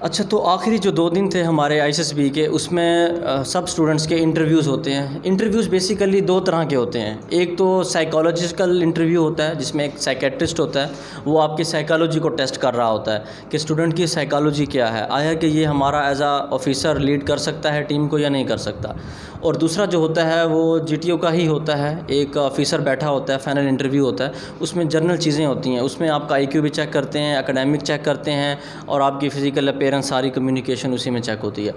अच्छा, तो आखिरी जो 2 दिन थे हमारे आईएसएसबी के, उसमें सब स्टूडेंट्स के इंटरव्यूज़ होते हैं। इंटरव्यूज़ बेसिकली 2 तरह के होते हैं। एक तो साइकोलॉजिकल इंटरव्यू होता है, जिसमें एक साइकेट्रिस्ट होता है, वो आपकी साइकोलॉजी को टेस्ट कर रहा होता है कि स्टूडेंट की साइकोलॉजी क्या है, आया कि ये हमारा एज आ ऑफिसर लीड कर सकता है टीम को या नहीं कर सकता। और दूसरा जो होता है वो जीटीओ का ही होता है, एक ऑफिसर बैठा होता है, फाइनल इंटरव्यू होता है, उसमें जनरल चीज़ें होती हैं। उसमें आपका आईक्यू भी चेक करते हैं, एकेडमिक चेक करते हैं, और आपकी फ़िज़िकल अपीयरेंस, सारी कम्युनिकेशन उसी में चेक होती है।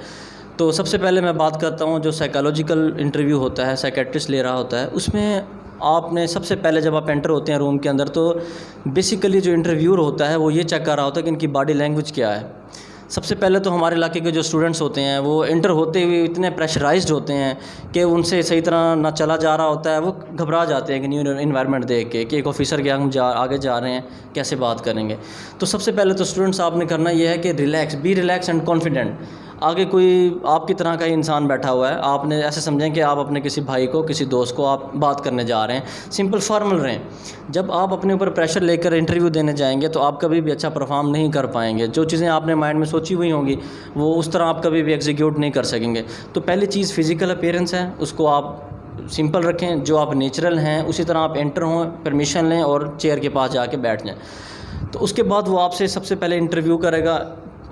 तो सबसे पहले मैं बात करता हूँ जो साइकोलॉजिकल इंटरव्यू होता है, साइकेट्रिस्ट ले रहा होता है, उसमें आपने सबसे पहले जब आप एंटर होते हैं रूम के अंदर, तो बेसिकली जो इंटरव्यूअर होता है वो ये चेक कर रहा होता है कि इनकी बॉडी लैंग्वेज क्या है। सबसे पहले तो हमारे इलाके के जो स्टूडेंट्स होते हैं वो इंटर होते हुए इतने प्रेशराइज्ड होते हैं कि उनसे सही तरह ना चला जा रहा होता है, वो घबरा जाते हैं कि न्यू इन्वायरमेंट देख के कि एक ऑफिसर के आगे जा रहे हैं, कैसे बात करेंगे। तो सबसे पहले तो स्टूडेंट्स आपने करना ये है कि बी रिलैक्स एंड कॉन्फिडेंट। आगे कोई आपकी तरह का ही इंसान बैठा हुआ है, आपने ऐसे समझें कि आप अपने किसी भाई को, किसी दोस्त को आप बात करने जा रहे हैं, सिंपल फॉर्मल रहें। जब आप अपने ऊपर प्रेशर लेकर इंटरव्यू देने जाएंगे तो आप कभी भी अच्छा परफॉर्म नहीं कर पाएंगे। जो चीज़ें आपने माइंड में सोची हुई होंगी वो उस तरह आप कभी भी एग्जीक्यूट नहीं कर सकेंगे। तो पहली चीज़ फिज़िकल अपीयरेंस है, उसको आप सिंपल रखें, जो आप नेचुरल हैं उसी तरह आप एंटर हों, परमिशन लें और चेयर के पास जाके बैठ जाएं। तो उसके बाद वो आपसे सबसे पहले इंटरव्यू करेगा,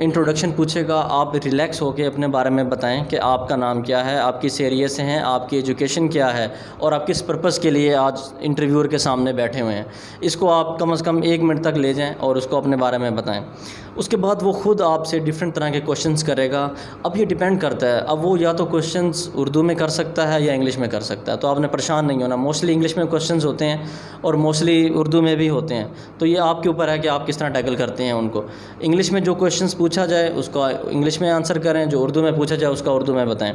इंट्रोडक्शन पूछेगा, आप रिलैक्स होकर अपने बारे में बताएं कि आपका नाम क्या है, आप किस एरिया से हैं, आपकी एजुकेशन क्या है और आप किस पर्पज़ के लिए आज इंटरव्यूअर के सामने बैठे हुए हैं। इसको आप कम से कम 1 मिनट तक ले जाएं और उसको अपने बारे में बताएं। उसके बाद वो ख़ुद आपसे डिफरेंट तरह के क्वेश्चंस करेगा। अब ये डिपेंड करता है, अब वो या तो क्वेश्चंस उर्दू में कर सकता है या इंग्लिश में कर सकता है, तो आपने परेशान नहीं होना। मोस्टली इंग्लिश में क्वेश्चंस होते हैं और मोस्टली उर्दू में भी होते हैं, तो ये आपके ऊपर है कि आप किस तरह टैकल करते हैं उनको। इंग्लिश में जो क्वेश्चंस पूछा जाए उसका इंग्लिश में आंसर करें, जो उर्दू में पूछा जाए उसका उर्दू में बताएं।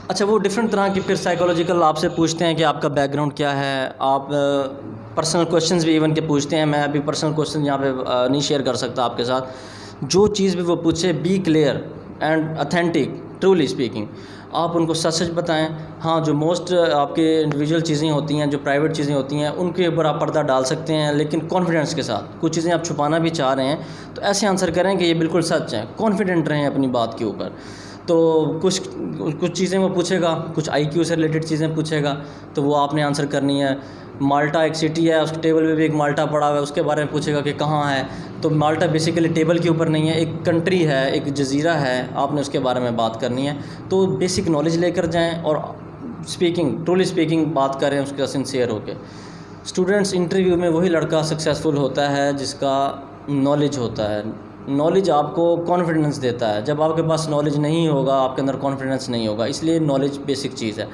अच्छा, वो डिफरेंट तरह की फिर साइकोलॉजिकल आपसे पूछते हैं कि आपका बैकग्राउंड क्या है, आप पर्सनल क्वेश्चंस भी इवन के पूछते हैं। मैं अभी पर्सनल क्वेश्चन यहाँ पे नहीं शेयर कर सकता आपके साथ। जो चीज़ भी वो पूछे, be clear and authentic, truly speaking, आप उनको सच सच बताएं। हाँ, जो मोस्ट आपके इंडिविजुअल चीज़ें होती हैं, जो प्राइवेट चीज़ें होती हैं, उनके ऊपर आप पर्दा डाल सकते हैं, लेकिन कॉन्फिडेंस के साथ। कुछ चीज़ें आप छुपाना भी चाह रहे हैं तो ऐसे आंसर करें कि ये बिल्कुल सच है, कॉन्फिडेंट रहें अपनी बात के ऊपर। तो कुछ चीज़ें वो पूछेगा, कुछ आईक्यू से रिलेटेड चीज़ें पूछेगा, तो वो आपने आंसर करनी है। माल्टा एक सिटी है, उस टेबल पे भी एक माल्टा पड़ा हुआ है, उसके बारे में पूछेगा कि कहाँ है। तो माल्टा बेसिकली टेबल के ऊपर नहीं है, एक कंट्री है, एक जजीरा है, आपने उसके बारे में बात करनी है। तो बेसिक नॉलेज लेकर जाएं और ट्रूली स्पीकिंग बात करें उसका सिंसियर होकर। स्टूडेंट्स इंटरव्यू में वही लड़का सक्सेसफुल होता है जिसका नॉलेज होता है। नॉलेज आपको कॉन्फिडेंस देता है। जब आपके पास नॉलेज नहीं होगा, आपके अंदर कॉन्फिडेंस नहीं होगा, इसलिए नॉलेज बेसिक चीज़ है।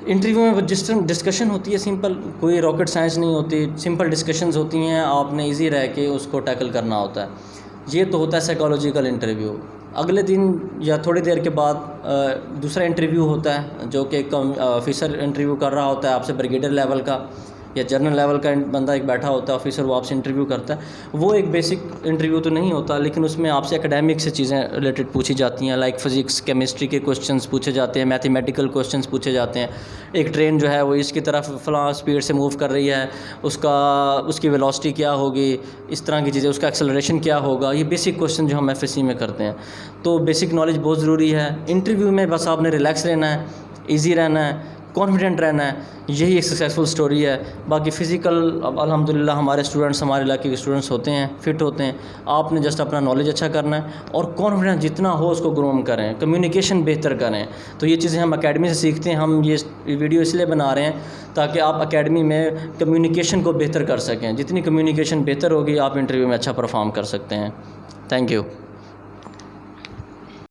इंटरव्यू में डिस्कशन होती है सिंपल, कोई रॉकेट साइंस नहीं होती, सिंपल डिस्कशंस होती हैं, आपने इजी रह के उसको टैकल करना होता है। ये तो होता है साइकोलॉजिकल इंटरव्यू। अगले दिन या थोड़ी देर के बाद दूसरा इंटरव्यू होता है, जो कि एक ऑफिसर इंटरव्यू कर रहा होता है आपसे, ब्रिगेडियर लेवल का या जनरल लेवल का बंदा एक बैठा होता है ऑफिसर, वो आपसे इंटरव्यू करता है। वो एक बेसिक इंटरव्यू तो नहीं होता, लेकिन उसमें आपसे एकेडमिक से चीज़ें रिलेटेड पूछी जाती हैं, लाइक फिज़िक्स, केमिस्ट्री के क्वेश्चंस पूछे जाते हैं, मैथमेटिकल क्वेश्चंस पूछे जाते हैं। एक ट्रेन जो है वो इसकी तरफ फलां स्पीड से मूव कर रही है, उसकी वेलोसिटी क्या होगी, इस तरह की चीज़ें, उसका एक्सेलरेशन क्या होगा, ये बेसिक क्वेश्चन जो हम एफएससी में करते हैं। तो बेसिक नॉलेज बहुत ज़रूरी है। इंटरव्यू में बस आपने रिलैक्स रहना है, ईजी रहना है, कॉन्फिडेंट रहना है, यही एक सक्सेसफुल स्टोरी है। बाकी फ़िज़िकल अल्हम्दुलिल्लाह हमारे स्टूडेंट्स, हमारे इलाके के स्टूडेंट्स होते हैं, फिट होते हैं। आपने जस्ट अपना नॉलेज अच्छा करना है और कॉन्फिडेंस जितना हो उसको ग्रोम करें, कम्युनिकेशन बेहतर करें। तो ये चीज़ें हम एकेडमी से सीखते हैं। हम ये वीडियो इसलिए बना रहे हैं ताकि आप एकेडमी में कम्युनिकेशन को बेहतर कर सकें। जितनी कम्युनिकेशन बेहतर होगी, आप इंटरव्यू में अच्छा परफॉर्म कर सकते हैं। Thank you.